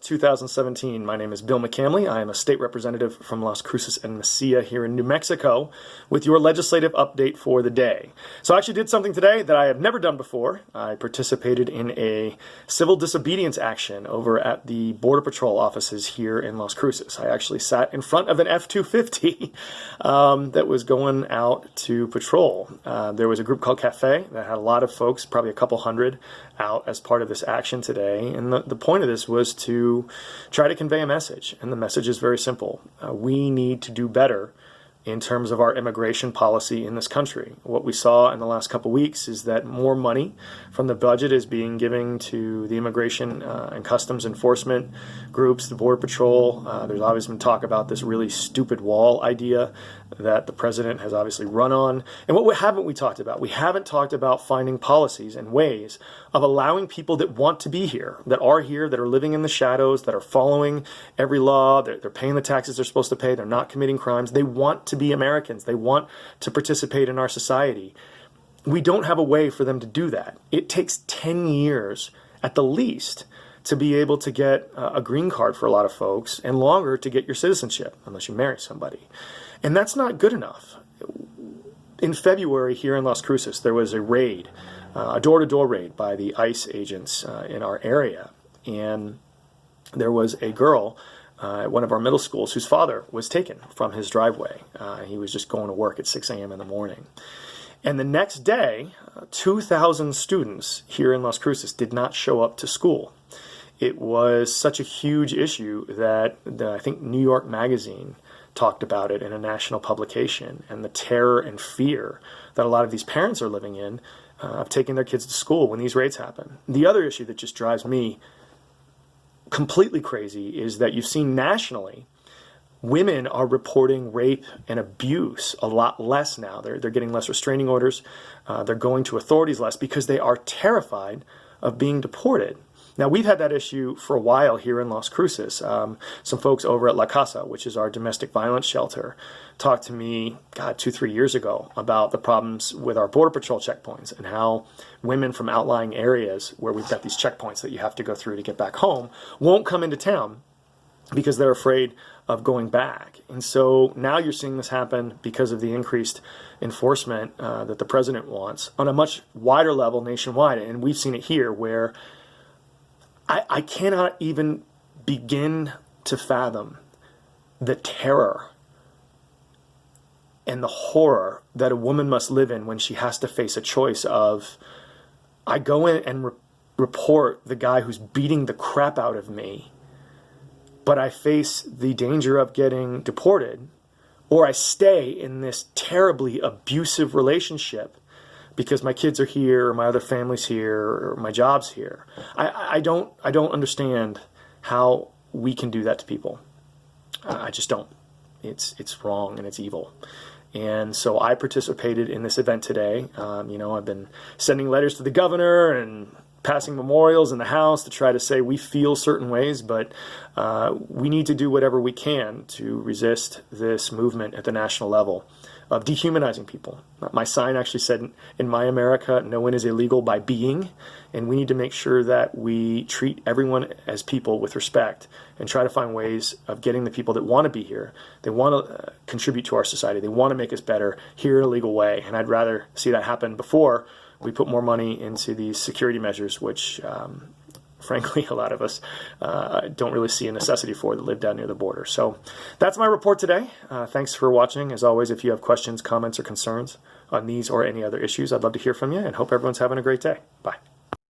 2017. My name is Bill McCamley. I am a state representative from Las Cruces and Mesilla here in New Mexico with your legislative update for the day. So I actually did something today that I have never done before. I participated in a civil disobedience action over at the Border Patrol offices here in Las Cruces. I actually sat in front of an F-250 that was going out to patrol. There was a group called Cafe that had a lot of folks, probably a couple hundred, out as part of this action today. And the point of this was to try to convey a message. And the message is very simple. We need to do better in terms of our immigration policy in this country. What we saw in the last couple weeks is that more money from the budget is being given to the immigration and customs enforcement groups, the Border Patrol. There's obviously been talk about this really stupid wall idea that the president has obviously run on. And what haven't we talked about? We haven't talked about finding policies and ways of allowing people that want to be here, that are here, that are living in the shadows, that are following every law, they're paying the taxes they're supposed to pay, they're not committing crimes, they want to be Americans, they want to participate in our society. We don't have a way for them to do that. It takes 10 years at the least to be able to get a green card for a lot of folks, and longer to get your citizenship, unless you marry somebody. And that's not good enough. In February here in Las Cruces, there was a raid, a door-to-door raid by the ICE agents in our area. And there was a girl at one of our middle schools whose father was taken from his driveway. He was just going to work at 6 a.m. in the morning. And the next day, 2,000 students here in Las Cruces did not show up to school. It was such a huge issue that I think New York Magazine talked about it in a national publication, and the terror and fear that a lot of these parents are living in of taking their kids to school when these raids happen. The other issue that just drives me completely crazy is that you've seen nationally women are reporting rape and abuse a lot less now. They're getting less restraining orders. They're going to authorities less because they are terrified of being deported. Now, we've had that issue for a while here in Las Cruces. Some folks over at La Casa, which is our domestic violence shelter, talked to me, 2-3 years ago about the problems with our Border Patrol checkpoints and how women from outlying areas where we've got these checkpoints that you have to go through to get back home won't come into town because they're afraid of going back. And so now you're seeing this happen because of the increased enforcement that the president wants on a much wider level nationwide. And we've seen it here where I cannot even begin to fathom the terror and the horror that a woman must live in when she has to face a choice of, I go in and report the guy who's beating the crap out of me, but I face the danger of getting deported, or I stay in this terribly abusive relationship because my kids are here, or my other family's here, or my job's here. I don't understand how we can do that to people. I just don't. It's wrong and it's evil. And so I participated in this event today. I've been sending letters to the governor and passing memorials in the House to try to say we feel certain ways, but we need to do whatever we can to resist this movement at the national level of dehumanizing people. My sign actually said, in my America, no one is illegal by being, and we need to make sure that we treat everyone as people with respect and try to find ways of getting the people that want to be here, they want to contribute to our society, they want to make us better here in a legal way. And I'd rather see that happen before we put more money into these security measures, which frankly, a lot of us don't really see a necessity for that live down near the border. So that's my report today. Thanks for watching. As always, if you have questions, comments, or concerns on these or any other issues, I'd love to hear from you, and hope everyone's having a great day. Bye.